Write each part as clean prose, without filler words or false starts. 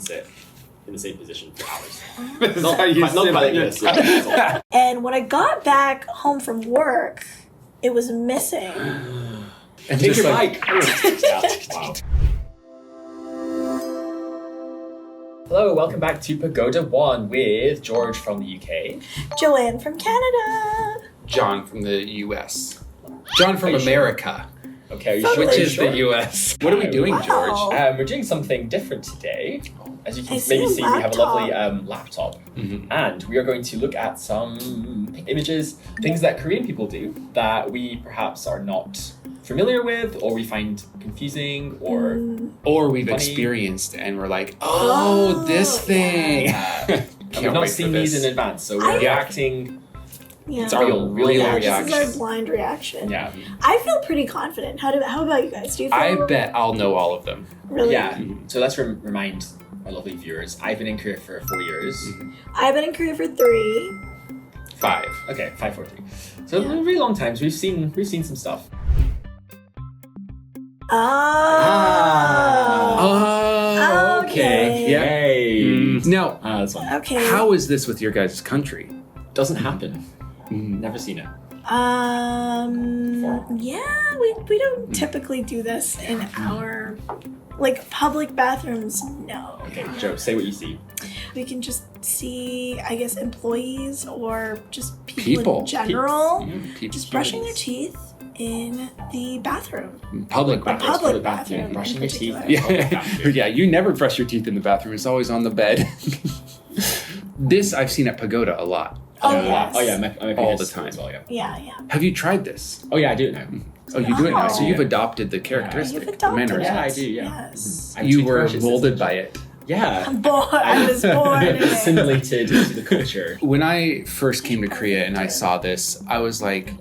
sit in the same position for hours. This is how you sit quite like this. this. And when I got back home from work, it was missing. And Take just your like, bike. Yeah. Wow. Hello, welcome back to Pagoda One with George from the UK. Joanne from Canada. John from the US. John from America. Okay, Which is sure? the US. What are we doing, Wow. George? We're doing something different today. As you can I see maybe a see, we have a lovely laptop. laptop. Mhm. And we are going to look at some images, things that Korean people do that we perhaps are not familiar with, or we find confusing, or Or we've Funny. experienced and we're like, oh, this thing. and Can't we've not wait seen for these this. in advance, so we're I- reacting. Yeah. It's our real yeah, reaction. this is our blind reaction. Yeah, I feel pretty confident. How about you guys? Do you feel I bet I'll know all of them. really? yeah. So let's remind our lovely viewers. I've been in Korea for 4 years. I've been in Korea for 3. 5. Okay, 5, 4, 3. So Yeah. really long times. We've seen some stuff. Oh. Okay. Yeah. Hey. Now, That's one. Okay. how is this with your guys' country? Doesn't happen. Mm. Never seen it. Yeah, we don't typically do this in our public bathrooms. No. Okay, Joe, say what you see. We can just see, I guess, employees or just people. In People. general People. just brushing their teeth in the bathroom. Public A bathroom. public bathroom. Brushing in your teeth. particular. Public Yeah. bathroom. Yeah, you never brush your teeth in the bathroom. It's always on the bed. This I've seen at Pagoda a lot. Oh, yeah. yes. Oh yeah, my All previous the school time. as well, yeah. Yeah. Have you tried this? Oh yeah, I do it now. Oh, you do it now. So Oh. you've adopted the characteristic, You've the adopted mannerisms. Yeah, I it. do, yeah. Yes. I have You two were crushes, molded by it. Yeah. I was born in it. Assimilated into the culture. When I first came to Korea and I saw this, I was like,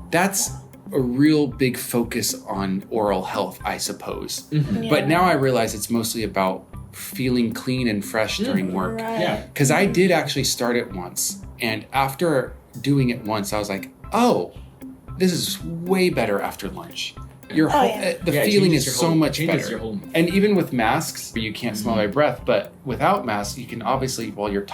that's a real big focus on oral health, I suppose. Mm-hmm. But now I realize it's mostly about feeling clean and fresh during work. Right. Yeah. Because I did actually start it once. And after doing it once, I was like, oh, this is way better after lunch. Your Oh, whole, yeah. the Yeah, it feeling changes is your so whole- much changes better. your whole- And even with masks, you can't smell my breath, but without masks, you can obviously, while you're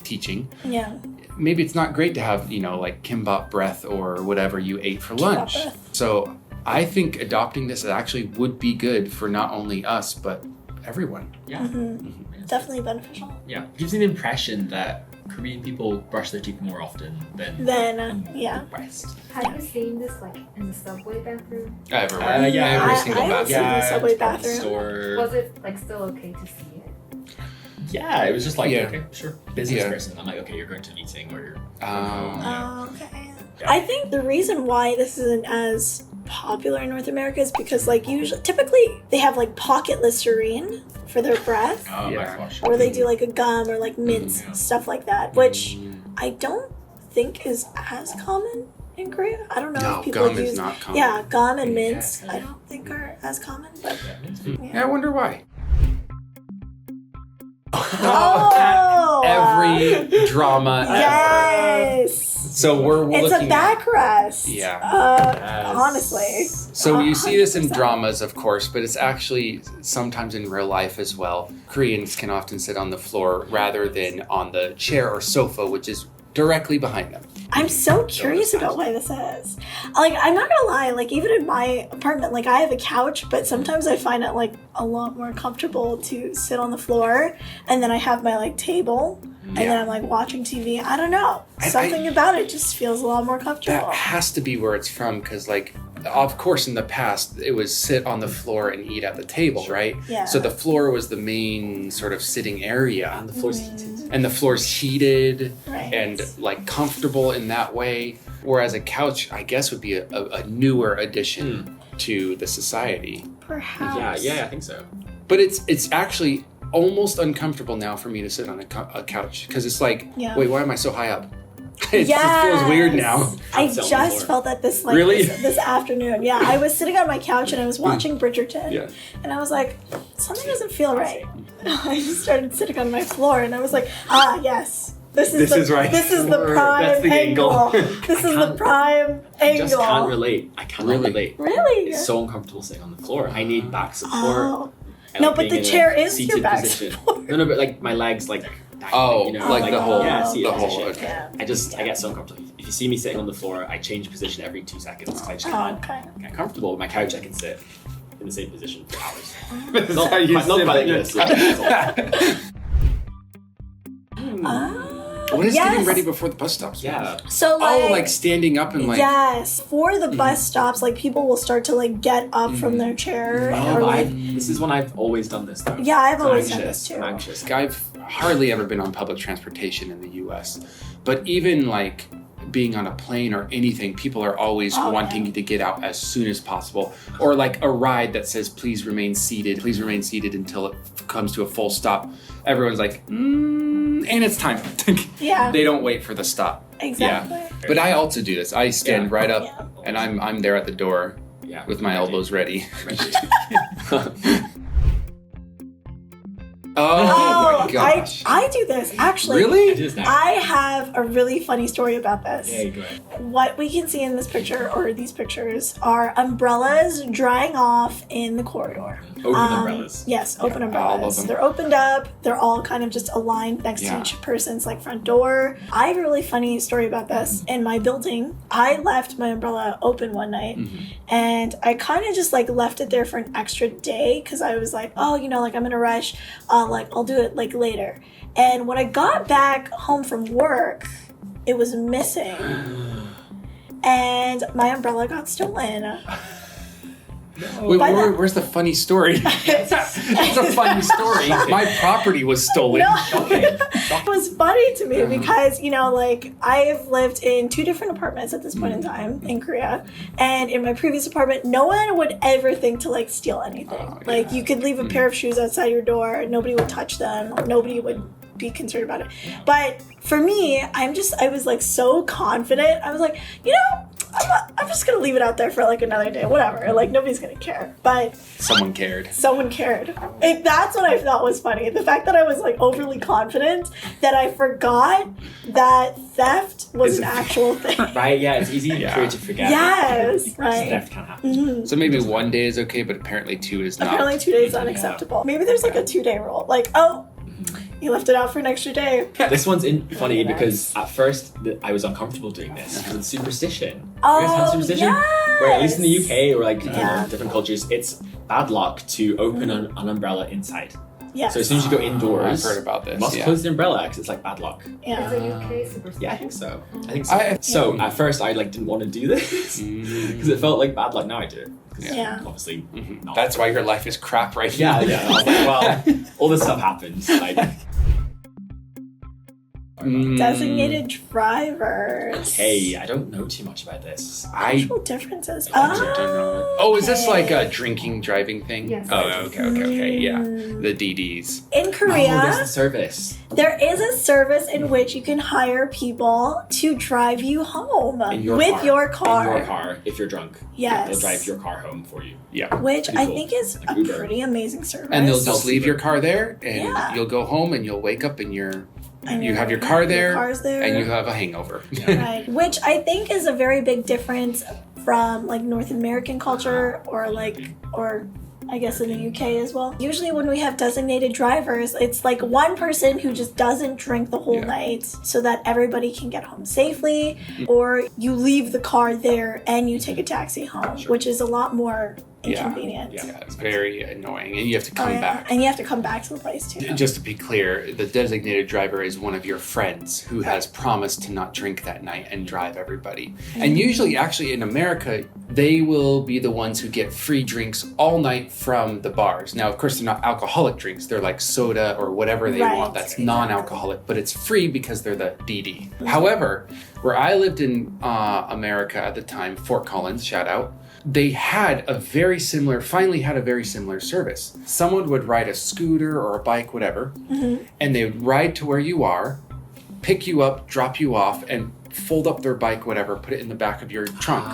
teaching, Yeah. maybe it's not great to have, like kimbap breath or whatever you ate for lunch. breath. So I think adopting this actually would be good for not only us, but everyone. Yeah. Definitely beneficial. Yeah. Gives me the impression that Korean people brush their teeth more often than Then, yeah. the West. Have you seen this in the subway bathroom? Everywhere. Yeah, Every I- single I haven't bathroom. seen the subway it's probably bathroom. Store. Was it still okay to see it? Yeah, it was just like, Yeah. okay, sure. Business Yeah. person. I'm like, okay, you're going to a meeting or you're Oh, okay. Yeah. I think the reason why this isn't as popular in North America is because, typically they have pocket Listerine for their breath, Oh, Yeah. mouthwash. or they do a gum or mints, Yeah. stuff like that, which I don't think is as common in Korea. I don't know No, if people gum use. is not common. Yeah, gum and Yeah. mints. I don't think are as common, but Yeah, I wonder why. oh, Every drama ever. yes. So we're It's looking a backrest. Yeah. Yes. Honestly. So you see this in 100%. dramas, of course, but it's actually sometimes in real life as well. Koreans can often sit on the floor rather than on the chair or sofa, which is directly behind them. I'm so curious about why this is. I'm not gonna lie, even in my apartment, I have a couch, but sometimes I find it a lot more comfortable to sit on the floor, and then I have my table, and then I'm watching TV. I don't know. Something about it just feels a lot more comfortable. That has to be where it's from, because of course in the past it was sit on the floor and eat at the table, right? Yeah. So the floor was the main sort of sitting area. And the floor's heated. And the floor's heated Right. and comfortable in that way. Whereas a couch, I guess, would be a newer addition to the society. Perhaps. Yeah, I think so. But it's actually almost uncomfortable now for me to sit on a couch, because it's Yeah. wait, why am I so high up? It just feels weird now. I Sit on the just floor. felt that this Really? this afternoon. Yeah, I was sitting on my couch and I was watching Bridgerton. Yeah. And I was like, something doesn't feel right. I just started sitting on my floor and I was like, yes. This is right. This is the prime That's the angle. This is the prime I angle. just can't relate. I cannot Really? relate. Really? It's so uncomfortable sitting on the floor. I need back support. Oh. I No, like but being the in a chair is your seated back position. support. No, but like my legs like. Oh, like the whole- yeah, seated the whole- position. okay. Yeah. I get so uncomfortable. If you see me sitting on the floor, I change position every 2 seconds because I just Oh, can't okay. get comfortable. With my couch, I can sit in the same position for hours. This is Not how you quite- not sit quite on your like this. What is Yes. getting ready before the bus stops? Yeah. So Oh, like standing up and like. yes, for the bus stops, like people will start to like get up from their chair. Oh, or, like, this is when I've always done this though. yeah, I've I'm always done anxious. this too. I'm anxious. I've hardly ever been on public transportation in the US, but even like being on a plane or anything, people are always Oh, wanting yeah. to get out as soon as possible. Or like a ride that says, please remain seated until it comes to a full stop. Everyone's like, and it's time. Yeah. They don't wait for the stop. Exactly. Yeah. But I also do this. I stand right up Yeah. and I'm there at the door Yeah. with my elbows ready. Ready. Oh my gosh. I do this actually. Really? It is now. I have a really funny story about this. Yeah, you go ahead. What we can see in this picture or these pictures are umbrellas drying off in the corridor. Open umbrellas. Yes, open all of umbrellas. them. They're opened up. They're all kind of just aligned next to Yeah. each person's like front door. I have a really funny story about this. In my building, I left my umbrella open one night and I kind of just like left it there for an extra day because I was like, oh, you know, like I'm in a rush. I'll do it like later. And when I got back home from work, it was missing. And my umbrella got stolen. Wait, By the- where's the funny story? It's a funny story. My property was stolen. No, it was funny to me because, you know, like I've lived in 2 different apartments at this point in time in Korea. And in my previous apartment, no one would ever think to like steal anything. Oh, Like yeah. you could leave a pair of shoes outside your door. Nobody would touch them. Nobody would be concerned about it. But for me, I was like so confident. I was like, you know, I'm just gonna leave it out there for like another day, whatever. Like nobody's gonna care. But Someone cared. someone cared. That's what I thought was funny. The fact that I was like overly confident that I forgot that theft was Is an it- actual thing. Right, yeah, it's easy Yeah. for you to forget. Yes, right. Theft can happen. So maybe 1 day is okay, but apparently 2 is not. Apparently 2 days is unacceptable. Maybe there's like a 2-day rule. Like, oh, you left it out for an extra day. This one's funny Nice. because at first I was uncomfortable doing this because it's superstition. Oh, you guys have superstition? Where at least in the yes. UK or like you Yeah. know, different cultures, it's bad luck to open an umbrella inside. Yes. So as soon as you go indoors, I've heard about this. you must Yeah. close the umbrella because it's like bad luck. yeah. Is it UK superstition? Yeah, I think so. I- So at first I like didn't want to do this because it felt like bad luck. Now I do it. 'Cause Yeah. Obviously. Not. That's why your life is crap right Yeah, now. yeah. I was like, well, all this stuff happens. Like, Designated drivers. hey, I don't know too much about this. I Actual differences. don't know. Oh, is this like a okay. drinking driving thing? Yes. Oh, okay, yeah. The DDs. In Oh, Korea, there's the service. there is a service in which you can hire people to drive you home In your with car. your car. In your car, if you're drunk. Yes. They'll drive your car home for you. Yeah. Which I Pretty cool. think is a Uber. pretty amazing service. And they'll just leave your car there, and Yeah. you'll go home, and you'll wake up, and you And have your car there, car's there. and you have a hangover. Right. Which I think is a very big difference from like North American culture or I guess in the UK as well. Usually when we have designated drivers, it's like one person who just doesn't drink the whole Yeah. night so that everybody can get home safely, or you leave the car there and you take a taxi home, Sure. which is a lot more Yeah. inconvenient. Yeah, it's very annoying, and you have to Oh, come yeah. back. And you have to come back to the place too. Just to be clear, the designated driver is one of your friends who has promised to not drink that night and drive everybody. And usually, actually, in America, they will be the ones who get free drinks all night from the bars. Now, of course, they're not alcoholic drinks. They're like soda or whatever they Right, want that's exactly. non-alcoholic, but it's free because they're the DD. However, where I lived in America at the time, Fort Collins, shout out, they finally had a very similar service. Someone would ride a scooter or a bike, whatever, and they would ride to where you are, pick you up, drop you off, and fold up their bike, whatever, put it in the back of your trunk.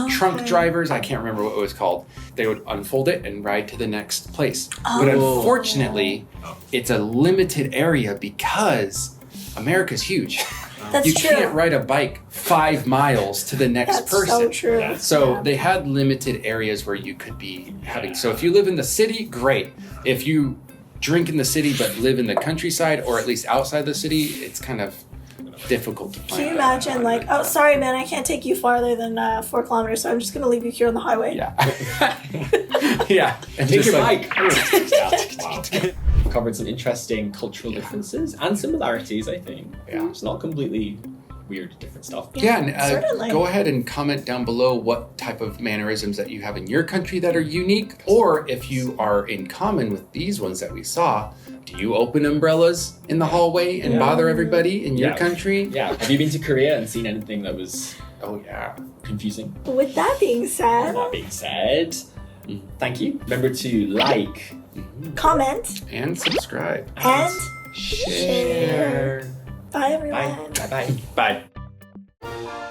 Trunk Okay. drivers, I can't remember what it was called. They would unfold it and ride to the next place. But Oh. unfortunately, it's a limited area because America's huge. That's you true. can't ride a bike 5 miles to the next That's person. so true. Yeah. So Yeah. they had limited areas where you could be having. So if you live in the city, great. If you drink in the city but live in the countryside or at least outside the city, it's kind of difficult to find. Can you imagine, like, oh, sorry, man, I can't take you farther than 4 kilometers, so I'm just going to leave you here on the highway. Yeah. Yeah. And Take just your like, bike. Yeah. Wow. Covered some interesting cultural differences and similarities, I think. Yeah. It's not completely weird, different stuff. Yeah, and Certainly. go ahead and comment down below what type of mannerisms that you have in your country that are unique, or if you are in common with these ones that we saw. Do you open umbrellas in the hallway and Yeah. bother everybody in your Yeah. country? Yeah. Have you been to Korea and seen anything that was Oh yeah. confusing? With that being said, That being said, thank you. Remember to like, comment, And subscribe. and Share. bye, everyone. bye. Bye. Bye. Bye.